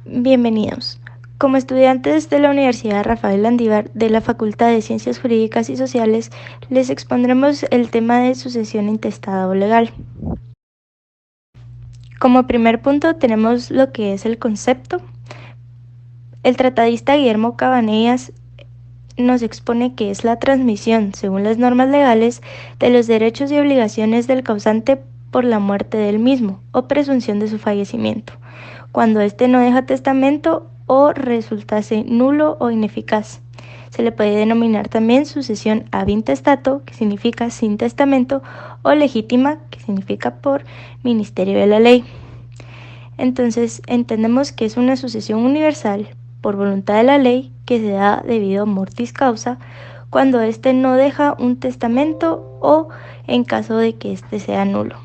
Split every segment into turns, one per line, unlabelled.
Bienvenidos. Como estudiantes de la Universidad Rafael Landívar de la Facultad de Ciencias Jurídicas y Sociales, les expondremos el tema de sucesión intestada o legal. Como primer punto tenemos lo que es el concepto. El tratadista Guillermo Cabanellas nos expone que es la transmisión, según las normas legales, de los derechos y obligaciones del causante por la muerte del mismo o presunción de su fallecimiento, cuando éste no deja testamento o resultase nulo o ineficaz. Se le puede denominar también sucesión ab intestato, que significa sin testamento, o legítima, que significa por ministerio de la ley. Entonces, entendemos que es una sucesión universal por voluntad de la ley que se da debido a mortis causa cuando éste no deja un testamento o en caso de que éste sea nulo.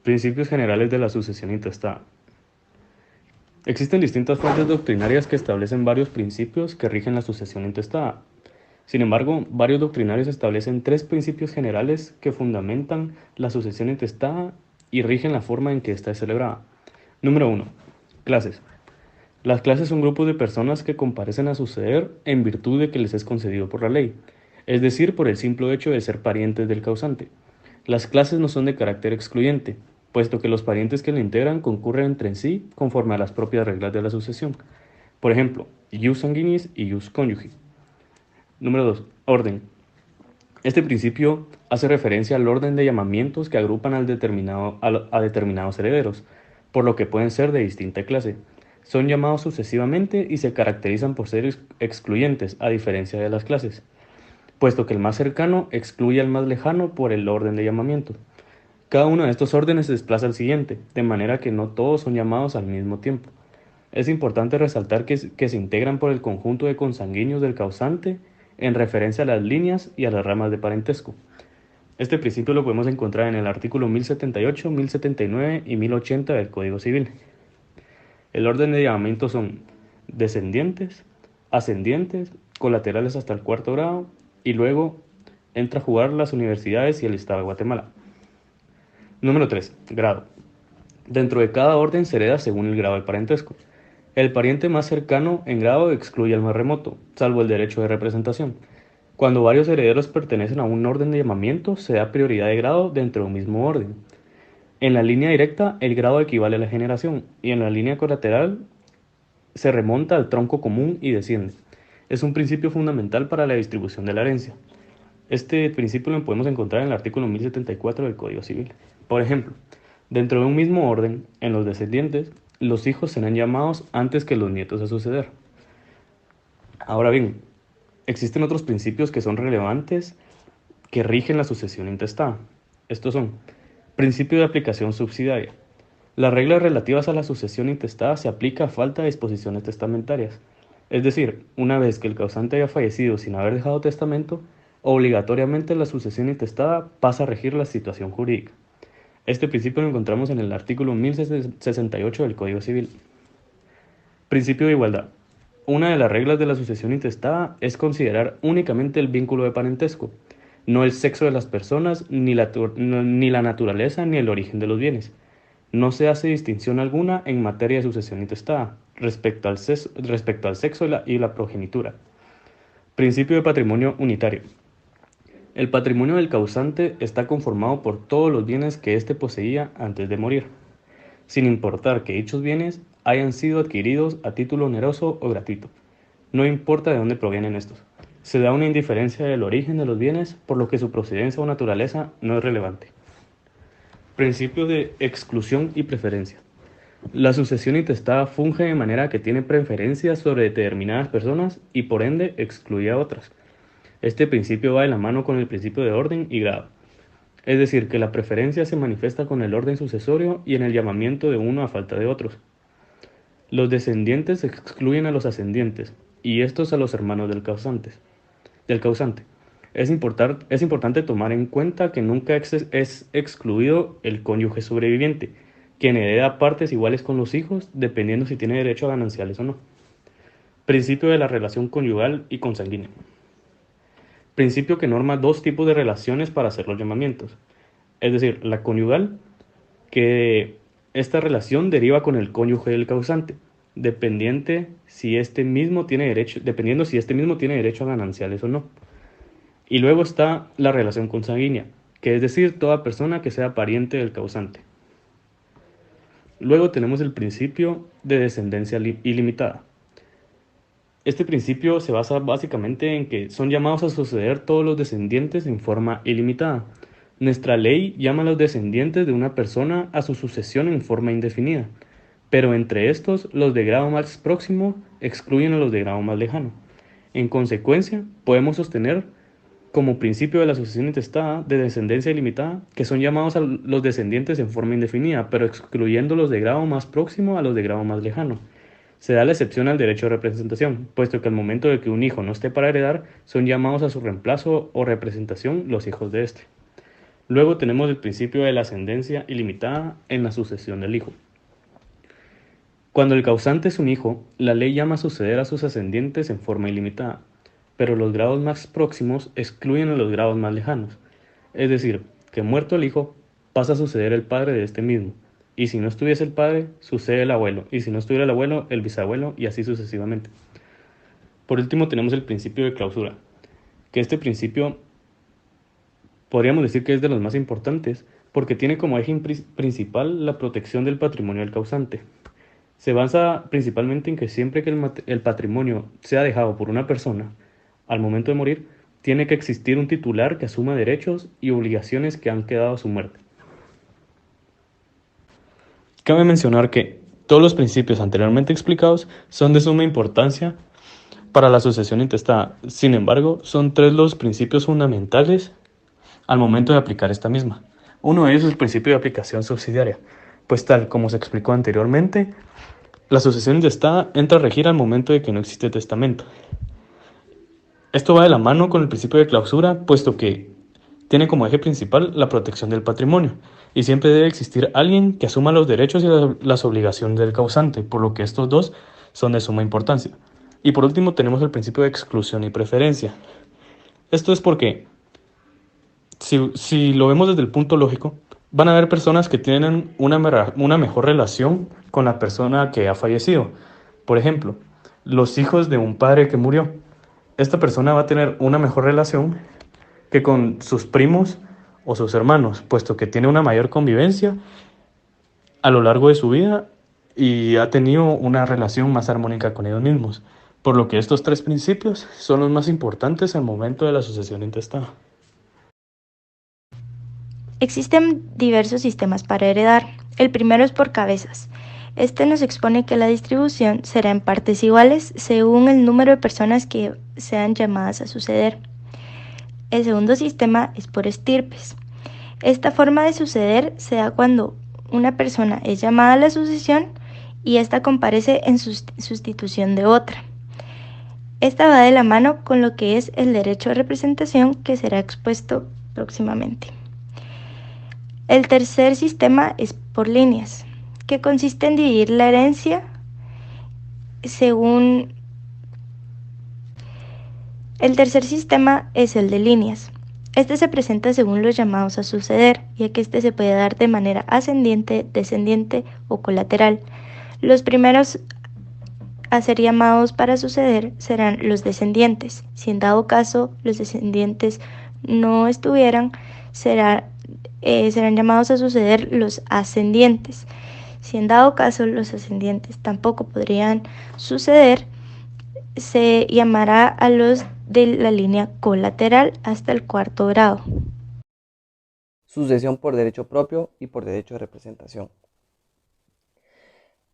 Principios generales de la sucesión intestada. Existen distintas fuentes doctrinarias que establecen varios principios que rigen la sucesión intestada. Sin embargo, varios doctrinarios establecen tres principios generales que fundamentan la sucesión intestada y rigen la forma en que ésta es celebrada. Número 1. Clases. Las clases son grupos de personas que comparecen a suceder en virtud de que les es concedido por la ley, es decir, por el simple hecho de ser parientes del causante. Las clases no son de carácter excluyente, puesto que los parientes que la integran concurren entre sí conforme a las propias reglas de la sucesión. Por ejemplo, ius sanguinis y ius conyugi. Número 2. Orden. Este principio hace referencia al orden de llamamientos que agrupan a determinados herederos, por lo que pueden ser de distinta clase. Son llamados sucesivamente y se caracterizan por ser excluyentes, a diferencia de las clases, puesto que el más cercano excluye al más lejano por el orden de llamamiento. Cada uno de estos órdenes se desplaza al siguiente, de manera que no todos son llamados al mismo tiempo. Es importante resaltar que se integran por el conjunto de consanguíneos del causante en referencia a las líneas y a las ramas de parentesco. Este principio lo podemos encontrar en el artículo 1078, 1079 y 1080 del Código Civil. El orden de llamamiento son descendientes, ascendientes, colaterales hasta el cuarto grado y luego entra a jugar las universidades y el Estado de Guatemala. Número 3. Grado. Dentro de cada orden se hereda según el grado de parentesco. El pariente más cercano en grado excluye al más remoto, salvo el derecho de representación. Cuando varios herederos pertenecen a un orden de llamamiento, se da prioridad de grado dentro de un mismo orden. En la línea directa, el grado equivale a la generación, y en la línea colateral se remonta al tronco común y desciende. Es un principio fundamental para la distribución de la herencia. Este principio lo podemos encontrar en el artículo 1074 del Código Civil. Por ejemplo, dentro de un mismo orden, en los descendientes, los hijos serán llamados antes que los nietos a suceder. Ahora bien, existen otros principios que son relevantes que rigen la sucesión intestada. Estos son: principio de aplicación subsidiaria. Las reglas relativas a la sucesión intestada se aplica a falta de disposiciones testamentarias. Es decir, una vez que el causante haya fallecido sin haber dejado testamento, obligatoriamente la sucesión intestada pasa a regir la situación jurídica. Este principio lo encontramos en el artículo 1068 del Código Civil. Principio de igualdad. Una de las reglas de la sucesión intestada es considerar únicamente el vínculo de parentesco, no el sexo de las personas, ni la naturaleza, ni el origen de los bienes. No se hace distinción alguna en materia de sucesión intestada respecto al sexo y la progenitura. Principio de patrimonio unitario. El patrimonio del causante está conformado por todos los bienes que éste poseía antes de morir, sin importar que dichos bienes hayan sido adquiridos a título oneroso o gratuito. No importa de dónde provienen estos. Se da una indiferencia del origen de los bienes, por lo que su procedencia o naturaleza no es relevante. Principio de exclusión y preferencia. La sucesión intestada funge de manera que tiene preferencias sobre determinadas personas y por ende excluye a otras. Este principio va de la mano con el principio de orden y grado. Es decir, que la preferencia se manifiesta con el orden sucesorio y en el llamamiento de uno a falta de otros. Los descendientes excluyen a los ascendientes y estos a los hermanos del causante. Es importante tomar en cuenta que nunca es excluido el cónyuge sobreviviente, quien hereda partes iguales con los hijos, dependiendo si tiene derecho a gananciales o no. Principio de la relación conyugal y consanguínea. Principio que norma dos tipos de relaciones para hacer los llamamientos. Es decir, la conyugal, que Esta relación deriva con el cónyuge del causante, dependiendo si este mismo tiene derecho a gananciales o no. Y luego está la relación consanguínea, que es decir, toda persona que sea pariente del causante. Luego tenemos el principio de descendencia ilimitada. Este principio se basa básicamente en que son llamados a suceder todos los descendientes en forma ilimitada. Nuestra ley llama a los descendientes de una persona a su sucesión en forma indefinida, pero entre estos, los de grado más próximo excluyen a los de grado más lejano. En consecuencia, podemos sostener como principio de la sucesión intestada de descendencia ilimitada, que son llamados a los descendientes en forma indefinida, pero excluyendo los de grado más próximo a los de grado más lejano. Se da la excepción al derecho de representación, puesto que al momento de que un hijo no esté para heredar, son llamados a su reemplazo o representación los hijos de éste. Luego tenemos el principio de la ascendencia ilimitada en la sucesión del hijo. Cuando el causante es un hijo, la ley llama a suceder a sus ascendientes en forma ilimitada, pero los grados más próximos excluyen a los grados más lejanos. Es decir, que muerto el hijo, pasa a suceder el padre de este mismo, y si no estuviese el padre, sucede el abuelo, y si no estuviera el abuelo, el bisabuelo, y así sucesivamente. Por último tenemos el principio de clausura, que este principio podríamos decir que es de los más importantes, porque tiene como eje principal la protección del patrimonio del causante. Se basa principalmente en que siempre que el patrimonio sea dejado por una persona, al momento de morir, tiene que existir un titular que asuma derechos y obligaciones que han quedado a su muerte. Cabe mencionar que todos los principios anteriormente explicados son de suma importancia para la sucesión intestada. Sin embargo, son tres los principios fundamentales al momento de aplicar esta misma. Uno de ellos es el principio de aplicación subsidiaria, pues tal como se explicó anteriormente, la sucesión intestada entra a regir al momento de que no existe testamento. Esto va de la mano con el principio de clausura, puesto que tiene como eje principal la protección del patrimonio, y siempre debe existir alguien que asuma los derechos y las obligaciones del causante, por lo que estos dos son de suma importancia. Y por último tenemos el principio de exclusión y preferencia. Esto es porque, si lo vemos desde el punto lógico, van a haber personas que tienen una mejor relación con la persona que ha fallecido. Por ejemplo, los hijos de un padre que murió. Esta persona va a tener una mejor relación que con sus primos o sus hermanos, puesto que tiene una mayor convivencia a lo largo de su vida y ha tenido una relación más armónica con ellos mismos. Por lo que estos tres principios son los más importantes al momento de la sucesión intestada.
Existen diversos sistemas para heredar. El primero es por cabezas. Este nos expone que la distribución será en partes iguales según el número de personas que sean llamadas a suceder. El segundo sistema es por estirpes. Esta forma de suceder se da cuando una persona es llamada a la sucesión y ésta comparece en sustitución de otra. Esta va de la mano con lo que es el derecho de representación que será expuesto próximamente. El tercer sistema es por líneas, que consiste en dividir la herencia según... El tercer sistema es el de líneas. Este se presenta según los llamados a suceder, ya que este se puede dar de manera ascendiente, descendiente o colateral. Los primeros a ser llamados para suceder serán los descendientes. Si en dado caso los descendientes no estuvieran, serán llamados a suceder los ascendientes. Si en dado caso los ascendientes tampoco podrían suceder, se llamará a los de la línea colateral hasta el cuarto grado.
Sucesión por derecho propio y por derecho de representación.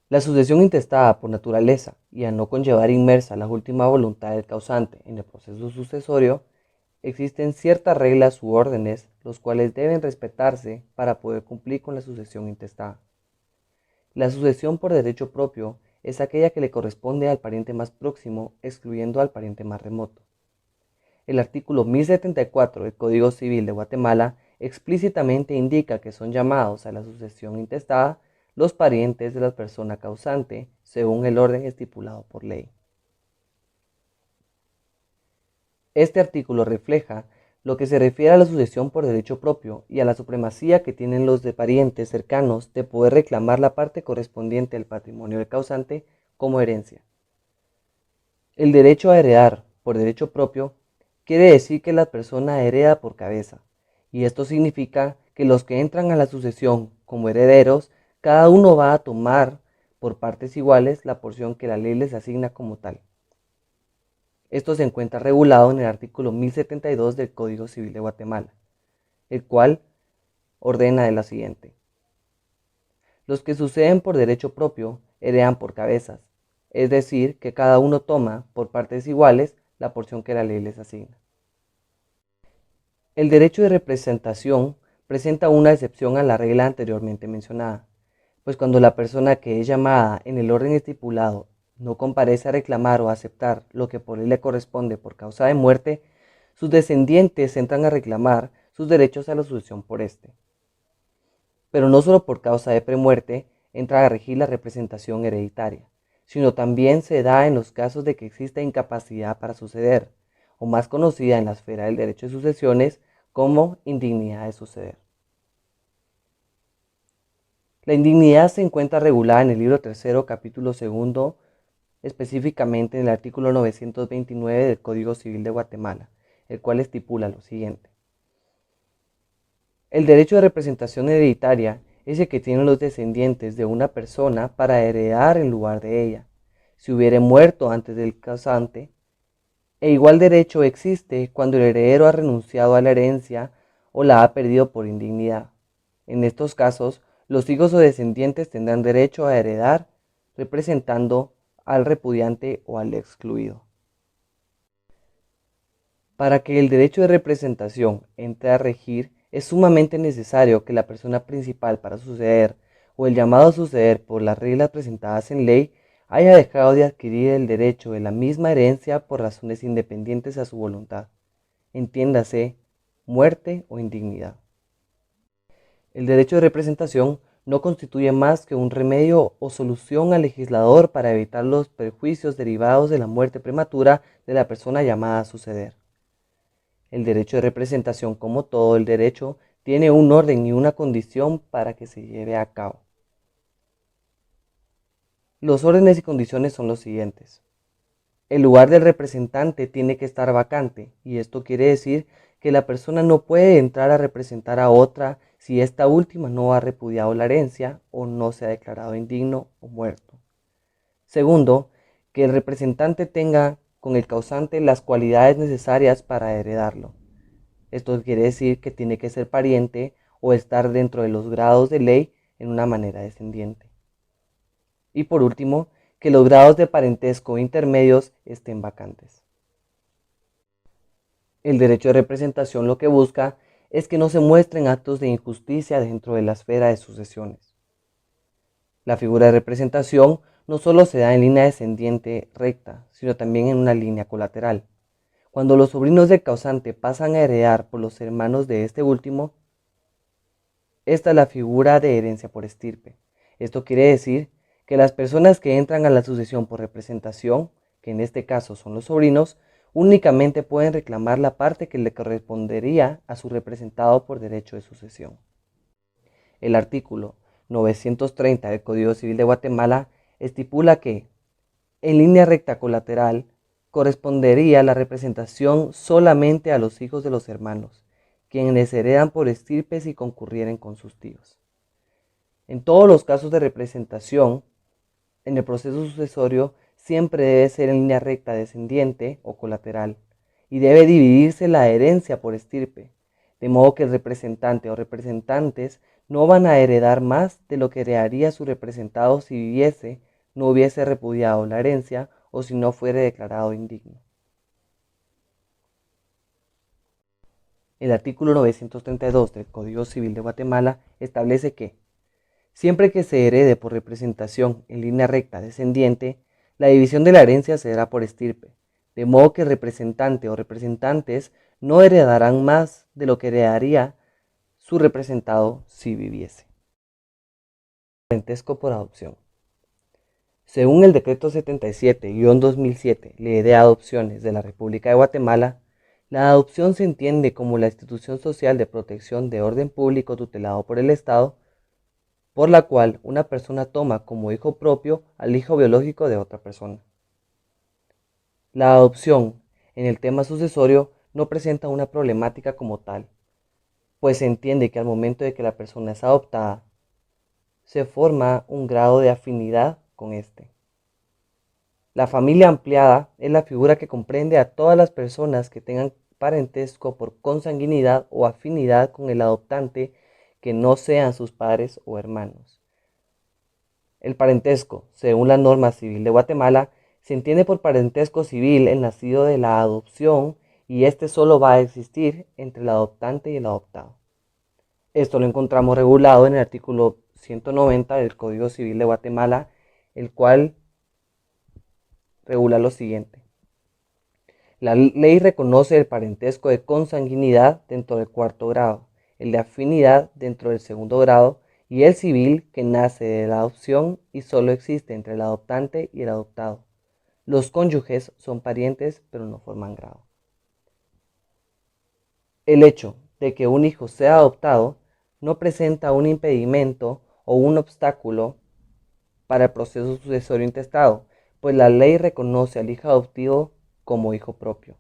La sucesión intestada por naturaleza y a no conllevar inmersa la última voluntad del causante en el proceso sucesorio, existen ciertas reglas u órdenes los cuales deben respetarse para poder cumplir con la sucesión intestada. La sucesión por derecho propio es aquella que le corresponde al pariente más próximo, excluyendo al pariente más remoto. El artículo 1074 del Código Civil de Guatemala explícitamente indica que son llamados a la sucesión intestada los parientes de la persona causante, según el orden estipulado por ley. Este artículo refleja lo que se refiere a la sucesión por derecho propio y a la supremacía que tienen los de parientes cercanos de poder reclamar la parte correspondiente al patrimonio del causante como herencia. El derecho a heredar por derecho propio quiere decir que la persona hereda por cabeza, y esto significa que los que entran a la sucesión como herederos, cada uno va a tomar por partes iguales la porción que la ley les asigna como tal. Esto se encuentra regulado en el artículo 1072 del Código Civil de Guatemala, el cual ordena de la siguiente: los que suceden por derecho propio heredan por cabezas, es decir, que cada uno toma por partes iguales la porción que la ley les asigna. El derecho de representación presenta una excepción a la regla anteriormente mencionada, pues cuando la persona que es llamada en el orden estipulado no comparece a reclamar o a aceptar lo que por ley le corresponde por causa de muerte, sus descendientes entran a reclamar sus derechos a la sucesión por este. Pero no solo por causa de premuerte entra a regir la representación hereditaria, sino también se da en los casos de que exista incapacidad para suceder, o más conocida en la esfera del derecho de sucesiones como indignidad de suceder. La indignidad se encuentra regulada en el libro tercero, capítulo segundo, específicamente en el artículo 929 del Código Civil de Guatemala, el cual estipula lo siguiente: el derecho de representación hereditaria es el que tienen los descendientes de una persona para heredar en lugar de ella, si hubiere muerto antes del causante, e igual derecho existe cuando el heredero ha renunciado a la herencia o la ha perdido por indignidad. En estos casos, los hijos o descendientes tendrán derecho a heredar representando al repudiante o al excluido. Para que el derecho de representación entre a regir, es sumamente necesario que la persona principal para suceder o el llamado a suceder por las reglas presentadas en ley haya dejado de adquirir el derecho de la misma herencia por razones independientes a su voluntad, entiéndase, muerte o indignidad. El derecho de representación no constituye más que un remedio o solución al legislador para evitar los perjuicios derivados de la muerte prematura de la persona llamada a suceder. El derecho de representación, como todo el derecho, tiene un orden y una condición para que se lleve a cabo. Los órdenes y condiciones son los siguientes. El lugar del representante tiene que estar vacante, y esto quiere decir que la persona no puede entrar a representar a otra si esta última no ha repudiado la herencia o no se ha declarado indigno o muerto. Segundo, que el representante tenga con el causante las cualidades necesarias para heredarlo. Esto quiere decir que tiene que ser pariente o estar dentro de los grados de ley en una manera descendiente. Y por último, que los grados de parentesco intermedios estén vacantes. El derecho de representación lo que busca es que no se muestren actos de injusticia dentro de la esfera de sucesiones. La figura de representación no solo se da en línea descendiente recta, sino también en una línea colateral. Cuando los sobrinos del causante pasan a heredar por los hermanos de este último, esta es la figura de herencia por estirpe. Esto quiere decir que las personas que entran a la sucesión por representación, que en este caso son los sobrinos, únicamente pueden reclamar la parte que le correspondería a su representado por derecho de sucesión. El artículo 930 del Código Civil de Guatemala estipula que, en línea recta colateral, correspondería la representación solamente a los hijos de los hermanos, quienes heredan por estirpe si concurrieren con sus tíos. En todos los casos de representación, en el proceso sucesorio siempre debe ser en línea recta descendiente o colateral, y debe dividirse la herencia por estirpe, de modo que el representante o representantes no van a heredar más de lo que heredaría su representado si viviese, no hubiese repudiado la herencia o si no fuere declarado indigno. El artículo 932 del Código Civil de Guatemala establece que, siempre que se herede por representación en línea recta descendiente, la división de la herencia se dará por estirpe, de modo que el representante o representantes no heredarán más de lo que heredaría su representado si viviese. Parentesco por adopción. Según el decreto 77-2007, Ley de Adopciones de la República de Guatemala, La adopción se entiende como la institución social de protección de orden público tutelado por el Estado, por la cual una persona toma como hijo propio al hijo biológico de otra persona. La adopción, en el tema sucesorio, no presenta una problemática como tal, pues se entiende que al momento de que la persona es adoptada, se forma un grado de afinidad con éste. La familia ampliada es la figura que comprende a todas las personas que tengan parentesco por consanguinidad o afinidad con el adoptante que no sean sus padres o hermanos. El parentesco, según la norma civil de Guatemala, se entiende por parentesco civil el nacido de la adopción y este solo va a existir entre el adoptante y el adoptado. Esto lo encontramos regulado en el artículo 190 del Código Civil de Guatemala, el cual regula lo siguiente. La ley reconoce el parentesco de consanguinidad dentro del cuarto grado, el de afinidad dentro del segundo grado y el civil que nace de la adopción y solo existe entre el adoptante y el adoptado. Los cónyuges son parientes pero no forman grado. El hecho de que un hijo sea adoptado no presenta un impedimento o un obstáculo para el proceso sucesorio intestado, pues la ley reconoce al hijo adoptivo como hijo propio.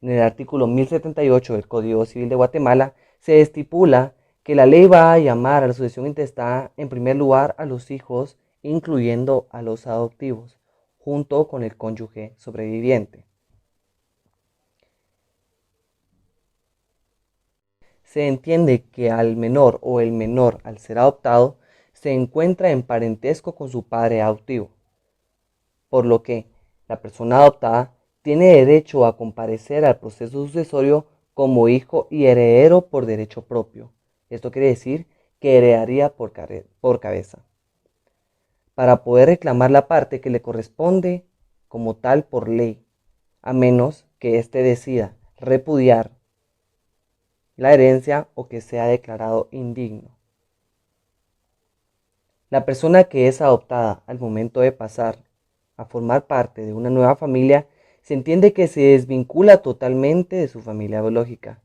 En el artículo 1078 del Código Civil de Guatemala se estipula que la ley va a llamar a la sucesión intestada en primer lugar a los hijos, incluyendo a los adoptivos, junto con el cónyuge sobreviviente. Se entiende que al menor o el menor al ser adoptado se encuentra en parentesco con su padre adoptivo, por lo que la persona adoptada tiene derecho a comparecer al proceso sucesorio como hijo y heredero por derecho propio. Esto quiere decir que heredaría por cabeza, para poder reclamar la parte que le corresponde como tal por ley, a menos que éste decida repudiar la herencia o que sea declarado indigno. La persona que es adoptada al momento de pasar a formar parte de una nueva familia se entiende que se desvincula totalmente de su familia biológica,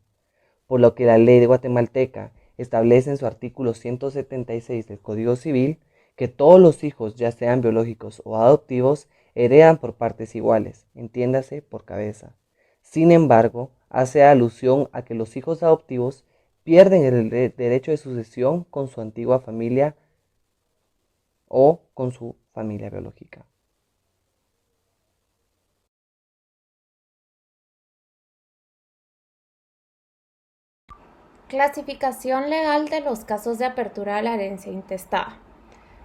por lo que la ley guatemalteca establece en su artículo 176 del Código Civil que todos los hijos, ya sean biológicos o adoptivos, heredan por partes iguales, entiéndase por cabeza. Sin embargo, hace alusión a que los hijos adoptivos pierden el derecho de sucesión con su antigua familia o con su familia biológica.
Clasificación legal de los casos de apertura de la herencia intestada.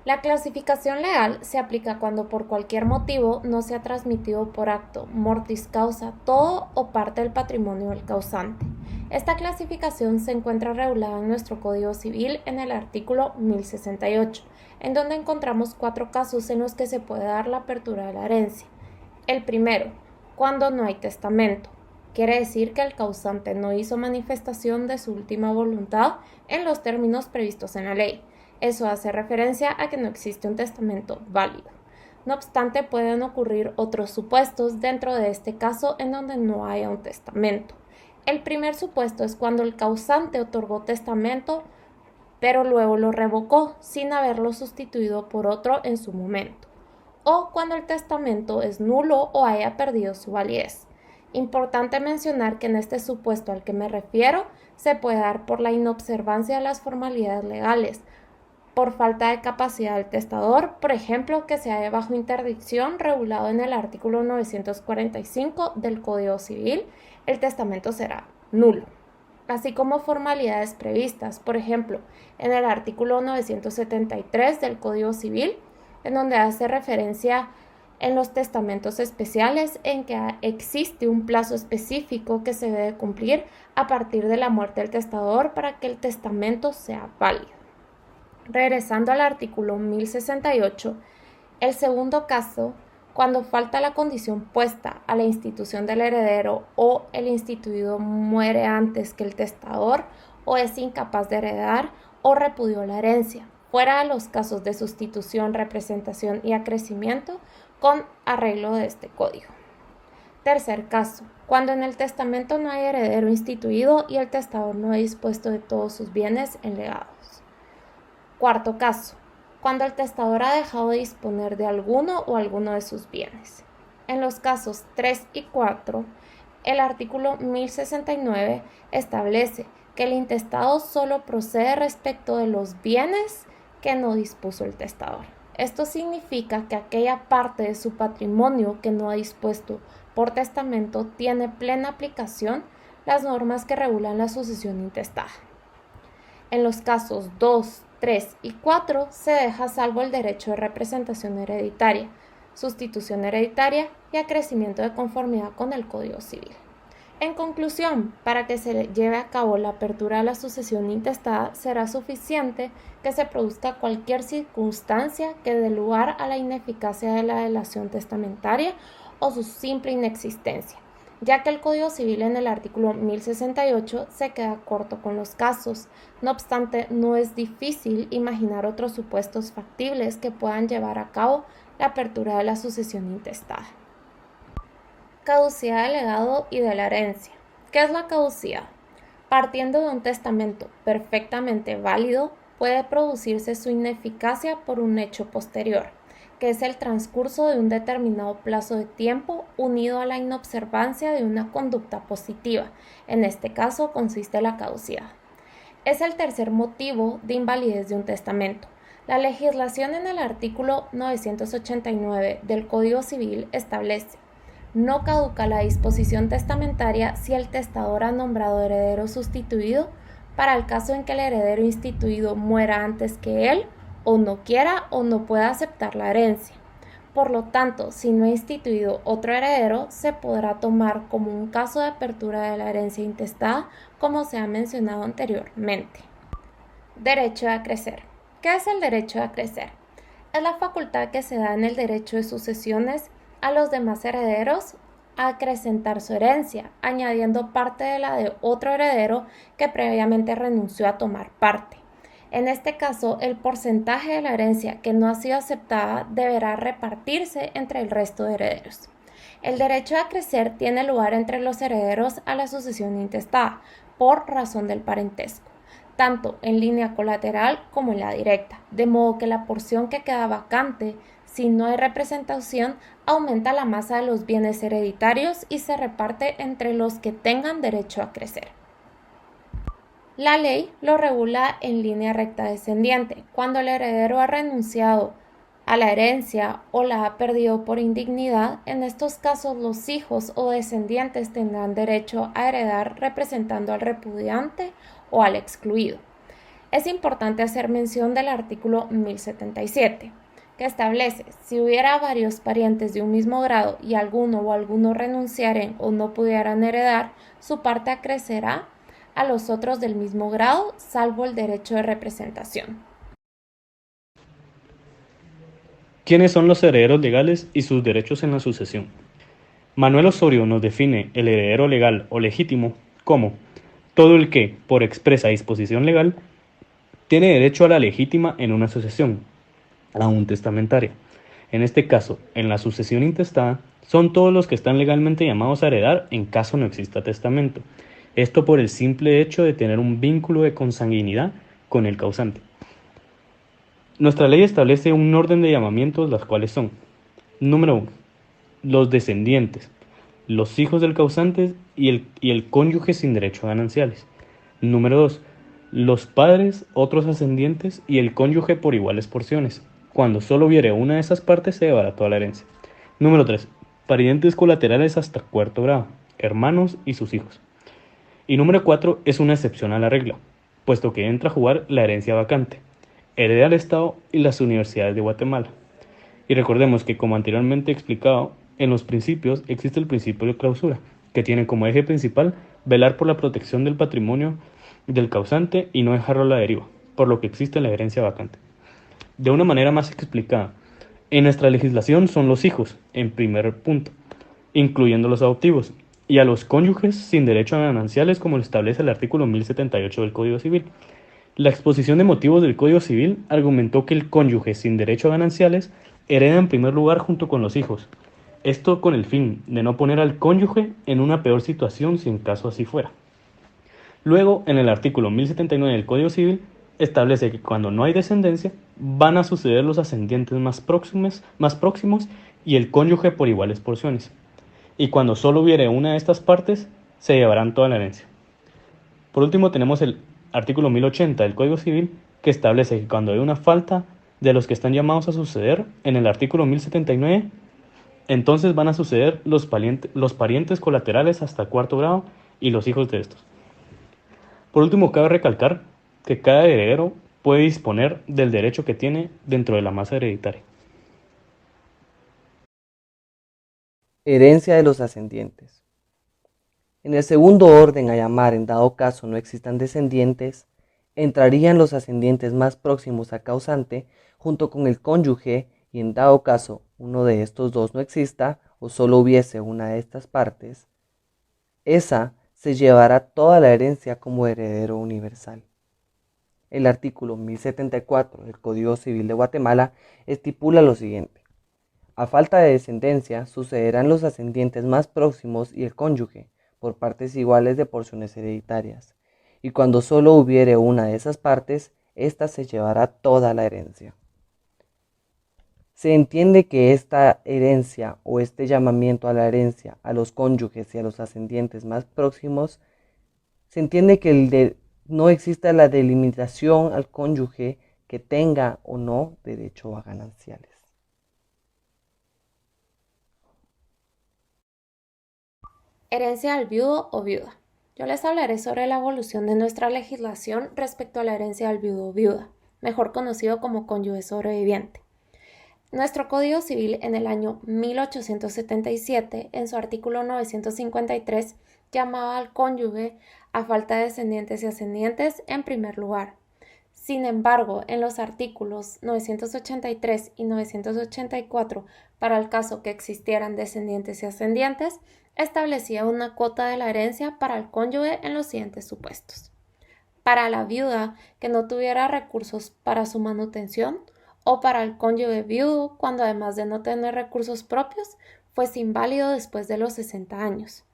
La clasificación legal se aplica cuando por cualquier motivo no se ha transmitido por acto, mortis causa, todo o parte del patrimonio del causante. Esta clasificación se encuentra regulada en nuestro Código Civil en el artículo 1068, en donde encontramos 4 casos en los que se puede dar la apertura de la herencia. El primero, cuando no hay testamento. Quiere decir que el causante no hizo manifestación de su última voluntad en los términos previstos en la ley. Eso hace referencia a que no existe un testamento válido. No obstante, pueden ocurrir otros supuestos dentro de este caso en donde no haya un testamento. El primer supuesto es cuando el causante otorgó testamento, pero luego lo revocó sin haberlo sustituido por otro en su momento, o cuando el testamento es nulo o haya perdido su validez. Importante mencionar que en este supuesto al que me refiero se puede dar por la inobservancia de las formalidades legales, por falta de capacidad del testador, por ejemplo, que se halla bajo interdicción regulado en el artículo 945 del Código Civil, el testamento será nulo, así como formalidades previstas, por ejemplo, en el artículo 973 del Código Civil, en donde hace referencia en los testamentos especiales en que existe un plazo específico que se debe cumplir a partir de la muerte del testador para que el testamento sea válido. Regresando al artículo 1068, el segundo caso, cuando falta la condición puesta a la institución del heredero o el instituido muere antes que el testador o es incapaz de heredar o repudió la herencia, fuera de los casos de sustitución, representación y acrecimiento con arreglo de este código. Tercer caso, cuando en el testamento no hay heredero instituido y el testador no ha dispuesto de todos sus bienes en legados. Cuarto caso, cuando el testador ha dejado de disponer de alguno o alguno de sus bienes. En los casos 3 y 4, el artículo 1069 establece que el intestado solo procede respecto de los bienes que no dispuso el testador. Esto significa que aquella parte de su patrimonio que no ha dispuesto por testamento tiene plena aplicación las normas que regulan la sucesión intestada. En los casos 2, 3 y 4 se deja salvo el derecho de representación hereditaria, sustitución hereditaria y acrecimiento de conformidad con el Código Civil. En conclusión, para que se lleve a cabo la apertura de la sucesión intestada, será suficiente que se produzca cualquier circunstancia que dé lugar a la ineficacia de la delación testamentaria o su simple inexistencia, ya que el Código Civil en el artículo 1068 se queda corto con los casos. No obstante, no es difícil imaginar otros supuestos factibles que puedan llevar a cabo la apertura de la sucesión intestada. Caducidad del legado y de la herencia. ¿Qué es la caducidad? Partiendo de un testamento perfectamente válido, puede producirse su ineficacia por un hecho posterior, que es el transcurso de un determinado plazo de tiempo unido a la inobservancia de una conducta positiva. En este caso consiste la caducidad. Es el tercer motivo de invalidez de un testamento. La legislación en el artículo 989 del Código Civil establece: no caduca la disposición testamentaria si el testador ha nombrado heredero sustituido para el caso en que el heredero instituido muera antes que él o no quiera o no pueda aceptar la herencia. Por lo tanto, si no ha instituido otro heredero, se podrá tomar como un caso de apertura de la herencia intestada, como se ha mencionado anteriormente. Derecho a acrecer. ¿Qué es el derecho a acrecer? Es la facultad que se da en el derecho de sucesiones a los demás herederos a acrecentar su herencia, añadiendo parte de la de otro heredero que previamente renunció a tomar parte. En este caso, el porcentaje de la herencia que no ha sido aceptada deberá repartirse entre el resto de herederos. El derecho a acrecer tiene lugar entre los herederos a la sucesión intestada, por razón del parentesco, tanto en línea colateral como en la directa, de modo que la porción que queda vacante, si no hay representación, aumenta la masa de los bienes hereditarios y se reparte entre los que tengan derecho a crecer. La ley lo regula en línea recta descendiente. Cuando el heredero ha renunciado a la herencia o la ha perdido por indignidad, en estos casos los hijos o descendientes tendrán derecho a heredar representando al repudiante o al excluido. Es importante hacer mención del artículo 1077, que establece: si hubiera varios parientes de un mismo grado y alguno o algunos renunciaren o no pudieran heredar, su parte acrecerá a los otros del mismo grado, salvo el derecho de representación.
¿Quiénes son los herederos legales y sus derechos en la sucesión? Manuel Osorio nos define el heredero legal o legítimo como todo el que, por expresa disposición legal, tiene derecho a la legítima en una sucesión, aún testamentaria. En este caso, en la sucesión intestada, son todos los que están legalmente llamados a heredar en caso no exista testamento. Esto por el simple hecho de tener un vínculo de consanguinidad con el causante. Nuestra ley establece un orden de llamamientos, las cuales son: número 1, los descendientes, los hijos del causante y el cónyuge sin derecho a gananciales. Número 2, los padres, otros ascendientes y el cónyuge por iguales porciones. Cuando solo hubiere una de esas partes, se llevará toda la herencia. Número 3, parientes colaterales hasta cuarto grado, hermanos y sus hijos. Y número 4 es una excepción a la regla, puesto que entra a jugar la herencia vacante, hereda al Estado y las universidades de Guatemala. Y recordemos que, como anteriormente explicado, en los principios existe el principio de clausura, que tiene como eje principal velar por la protección del patrimonio del causante y no dejarlo a la deriva, por lo que existe la herencia vacante. De una manera más explicada, en nuestra legislación son los hijos, en primer punto, incluyendo los adoptivos, y a los cónyuges sin derecho a gananciales, como lo establece el artículo 1078 del Código Civil. La exposición de motivos del Código Civil argumentó que el cónyuge sin derecho a gananciales hereda en primer lugar junto con los hijos. Esto con el fin de no poner al cónyuge en una peor situación si en caso así fuera. Luego, en el artículo 1079 del Código Civil, establece que cuando no hay descendencia, van a suceder los ascendientes más próximos y el cónyuge por iguales porciones. Y cuando solo hubiere una de estas partes, se llevarán toda la herencia. Por último, tenemos el artículo 1080 del Código Civil, que establece que cuando hay una falta de los que están llamados a suceder, en el artículo 1079, entonces van a suceder los parientes colaterales hasta cuarto grado y los hijos de estos. Por último, cabe recalcar que cada heredero puede disponer del derecho que tiene dentro de la masa hereditaria.
Herencia de los ascendientes. En el segundo orden a llamar, en dado caso no existan descendientes, entrarían los ascendientes más próximos a causante junto con el cónyuge, y en dado caso uno de estos dos no exista o solo hubiese una de estas partes, esa se llevará toda la herencia como heredero universal. El artículo 1074 del Código Civil de Guatemala estipula lo siguiente: a falta de descendencia, sucederán los ascendientes más próximos y el cónyuge, por partes iguales de porciones hereditarias, y cuando solo hubiere una de esas partes, ésta se llevará toda la herencia. Se entiende que esta herencia o este llamamiento a la herencia a los cónyuges y a los ascendientes más próximos, se entiende que no exista la delimitación al cónyuge que tenga o no derecho a gananciales.
Herencia al viudo o viuda. Yo les hablaré sobre la evolución de nuestra legislación respecto a la herencia al viudo o viuda, mejor conocido como cónyuge sobreviviente. Nuestro Código Civil en el año 1877, en su artículo 953, llamaba al cónyuge a falta de descendientes y ascendientes en primer lugar. Sin embargo, en los artículos 983 y 984, para el caso que existieran descendientes y ascendientes, establecía una cuota de la herencia para el cónyuge en los siguientes supuestos: para la viuda que no tuviera recursos para su manutención, o para el cónyuge viudo cuando, además de no tener recursos propios, fuese inválido después de los 60 años.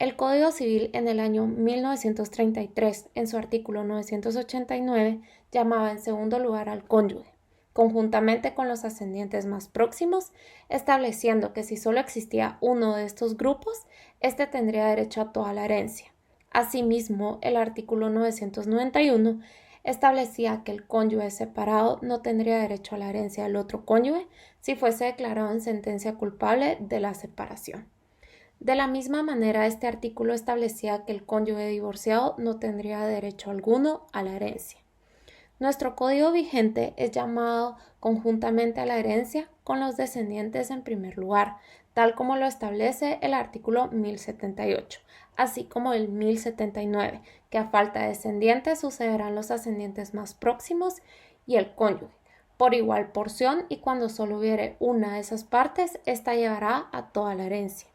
El Código Civil en el año 1933, en su artículo 989, llamaba en segundo lugar al cónyuge, conjuntamente con los ascendientes más próximos, estableciendo que si solo existía uno de estos grupos, éste tendría derecho a toda la herencia. Asimismo, el artículo 991 establecía que el cónyuge separado no tendría derecho a la herencia del otro cónyuge si fuese declarado en sentencia culpable de la separación. De la misma manera, este artículo establecía que el cónyuge divorciado no tendría derecho alguno a la herencia. Nuestro código vigente es llamado conjuntamente a la herencia con los descendientes en primer lugar, tal como lo establece el artículo 1078, así como el 1079, que a falta de descendientes sucederán los ascendientes más próximos y el cónyuge, por igual porción, y cuando solo hubiere una de esas partes, ésta llevará a toda la herencia.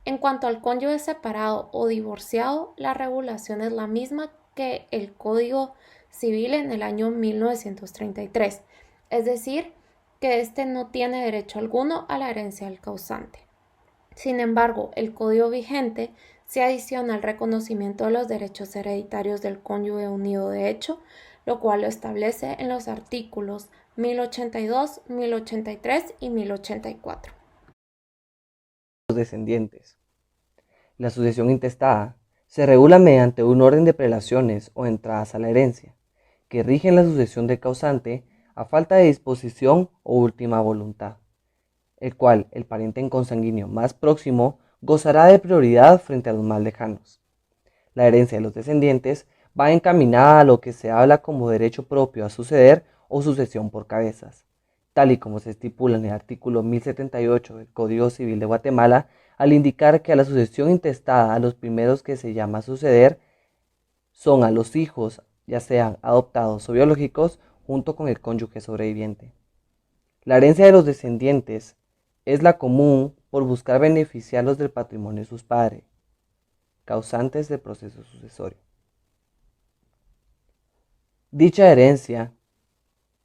En cuanto al cónyuge separado o divorciado, la regulación es la misma que el Código Civil en el año 1933, es decir, que éste no tiene derecho alguno a la herencia del causante. Sin embargo, el Código vigente se adiciona al reconocimiento de los derechos hereditarios del cónyuge unido de hecho, lo cual lo establece en los artículos 1082, 1083 y 1084.
Los descendientes. La sucesión intestada se regula mediante un orden de prelaciones o entradas a la herencia, que rigen la sucesión del causante a falta de disposición o última voluntad, el cual el pariente en consanguíneo más próximo gozará de prioridad frente a los más lejanos. La herencia de los descendientes va encaminada a lo que se habla como derecho propio a suceder o sucesión por cabezas, tal y como se estipula en el artículo 1078 del Código Civil de Guatemala, al indicar que a la sucesión intestada a los primeros que se llama suceder son a los hijos, ya sean adoptados o biológicos, junto con el cónyuge sobreviviente. La herencia de los descendientes es la común por buscar beneficiarlos del patrimonio de sus padres, causantes del proceso sucesorio. Dicha herencia,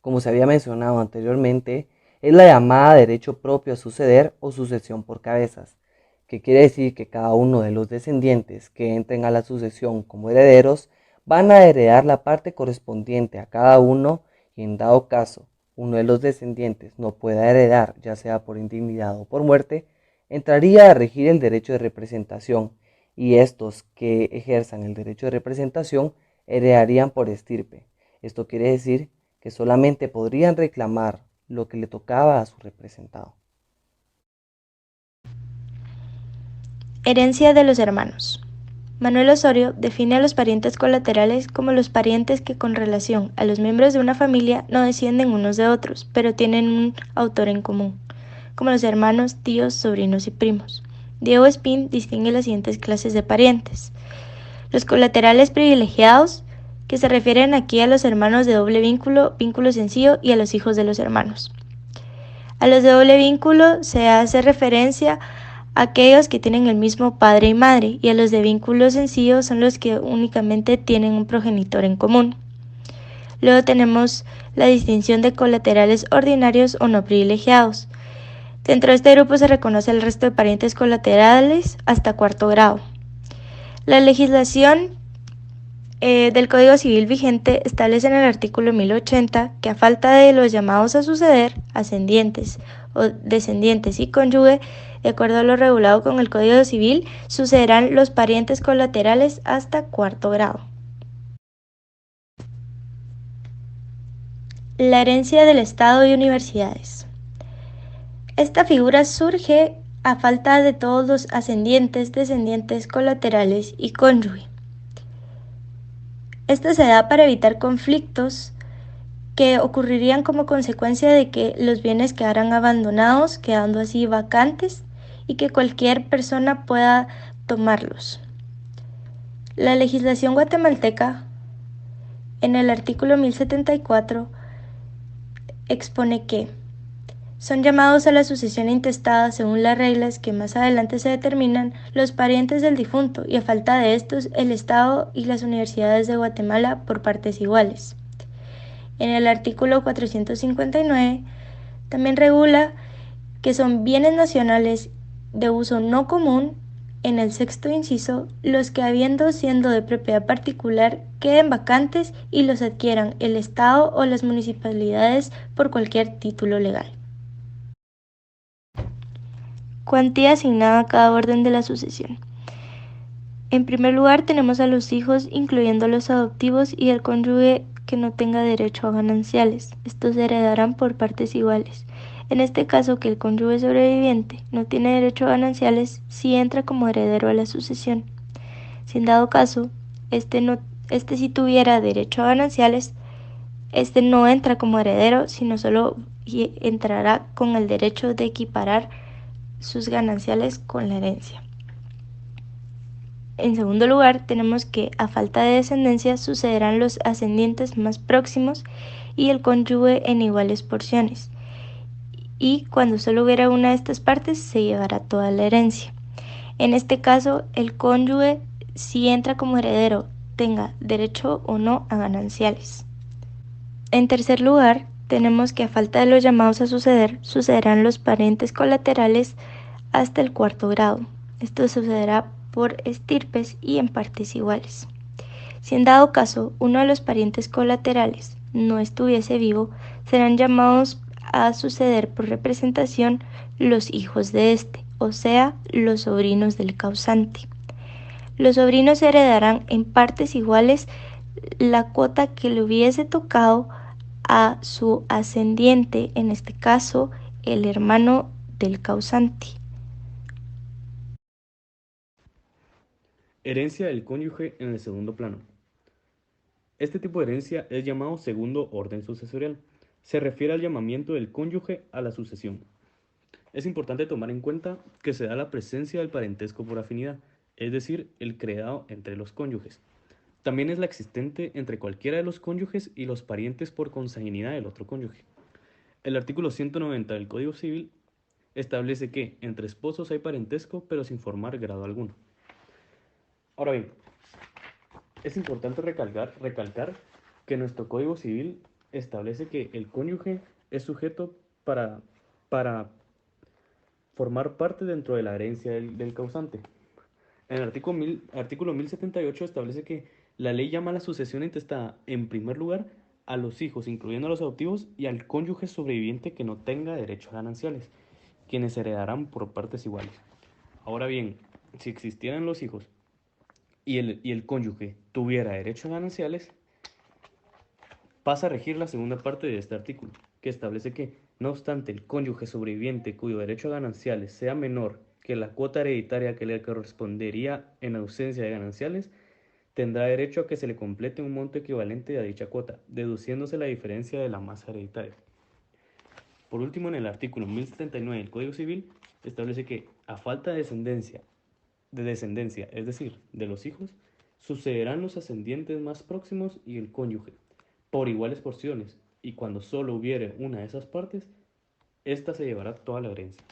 como se había mencionado anteriormente, Es la llamada derecho propio a suceder o sucesión por cabezas, que quiere decir que cada uno de los descendientes que entren a la sucesión como herederos van a heredar la parte correspondiente a cada uno, y en dado caso uno de los descendientes no pueda heredar, ya sea por indignidad o por muerte, entraría a regir el derecho de representación, y estos que ejerzan el derecho de representación heredarían por estirpe. Esto quiere decir que solamente podrían reclamar lo que le tocaba a su representado.
Herencia de los hermanos. Manuel Osorio define a los parientes colaterales como los parientes que con relación a los miembros de una familia no descienden unos de otros, pero tienen un autor en común, como los hermanos, tíos, sobrinos y primos. Diego Espín distingue las siguientes clases de parientes. Los colaterales privilegiados, que se refieren aquí a los hermanos de doble vínculo, vínculo sencillo y a los hijos de los hermanos. A los de doble vínculo se hace referencia a aquellos que tienen el mismo padre y madre, y a los de vínculo sencillo son los que únicamente tienen un progenitor en común. Luego tenemos la distinción de colaterales ordinarios o no privilegiados. Dentro de este grupo se reconoce el resto de parientes colaterales hasta cuarto grado. La legislación del Código Civil vigente establece en el artículo 1080 que a falta de los llamados a suceder, ascendientes o descendientes y cónyuge, de acuerdo a lo regulado con el Código Civil, sucederán los parientes colaterales hasta cuarto grado. La herencia del Estado y universidades. Esta figura surge a falta de todos los ascendientes, descendientes, colaterales y cónyuge. Esto se da para evitar conflictos que ocurrirían como consecuencia de que los bienes quedaran abandonados, quedando así vacantes, y que cualquier persona pueda tomarlos. La legislación guatemalteca, en el artículo 1074, expone que son llamados a la sucesión intestada según las reglas que más adelante se determinan los parientes del difunto, y a falta de estos el Estado y las universidades de Guatemala por partes iguales. En el artículo 459 también regula que son bienes nacionales de uso no común, en el sexto inciso, los que habiendo siendo de propiedad particular queden vacantes y los adquieran el Estado o las municipalidades por cualquier título legal. Cuantía asignada a cada orden de la sucesión. En primer lugar tenemos a los hijos, incluyendo los adoptivos y el cónyuge que no tenga derecho a gananciales. Estos se heredarán por partes iguales. En este caso, que el cónyuge sobreviviente no tiene derecho a gananciales, sí entra como heredero a la sucesión. Si en dado caso, este sí tuviera derecho a gananciales, este no entra como heredero, sino solo entrará con el derecho de equiparar sus gananciales con la herencia. En segundo lugar, tenemos que a falta de descendencia sucederán los ascendientes más próximos y el cónyuge en iguales porciones. Y cuando solo hubiera una de estas partes, se llevará toda la herencia. En este caso, el cónyuge si entra como heredero, tenga derecho o no a gananciales. En tercer lugar, tenemos que a falta de los llamados a suceder, sucederán los parientes colaterales hasta el cuarto grado. Esto sucederá por estirpes y en partes iguales. Si en dado caso uno de los parientes colaterales no estuviese vivo, serán llamados a suceder por representación los hijos de este, o sea, los sobrinos del causante. Los sobrinos heredarán en partes iguales la cuota que le hubiese tocado a su ascendiente, en este caso el hermano del causante.
Herencia del cónyuge en el segundo plano. Este tipo de herencia es llamado segundo orden sucesorial. Se refiere al llamamiento del cónyuge a la sucesión. Es importante tomar en cuenta que se da la presencia del parentesco por afinidad, es decir, el creado entre los cónyuges. También es la existente entre cualquiera de los cónyuges y los parientes por consanguinidad del otro cónyuge. El artículo 190 del Código Civil establece que entre esposos hay parentesco, pero sin formar grado alguno. Ahora bien, es importante recalcar que nuestro Código Civil establece que el cónyuge es sujeto para formar parte dentro de la herencia del causante. En el artículo 1078 establece que la ley llama a la sucesión intestada, en primer lugar, a los hijos, incluyendo a los adoptivos, y al cónyuge sobreviviente que no tenga derecho a gananciales, quienes heredarán por partes iguales. Ahora bien, si existieran los hijos y el cónyuge tuviera derecho a gananciales, pasa a regir la segunda parte de este artículo, que establece que, no obstante, el cónyuge sobreviviente cuyo derecho a gananciales sea menor que la cuota hereditaria que le correspondería en ausencia de gananciales, tendrá derecho a que se le complete un monto equivalente a dicha cuota, deduciéndose la diferencia de la masa hereditaria. Por último, en el artículo 1079 del Código Civil, establece que, a falta de descendencia, es decir, de los hijos, sucederán los ascendientes más próximos y el cónyuge, por iguales porciones, y cuando solo hubiere una de esas partes, ésta se llevará toda la herencia.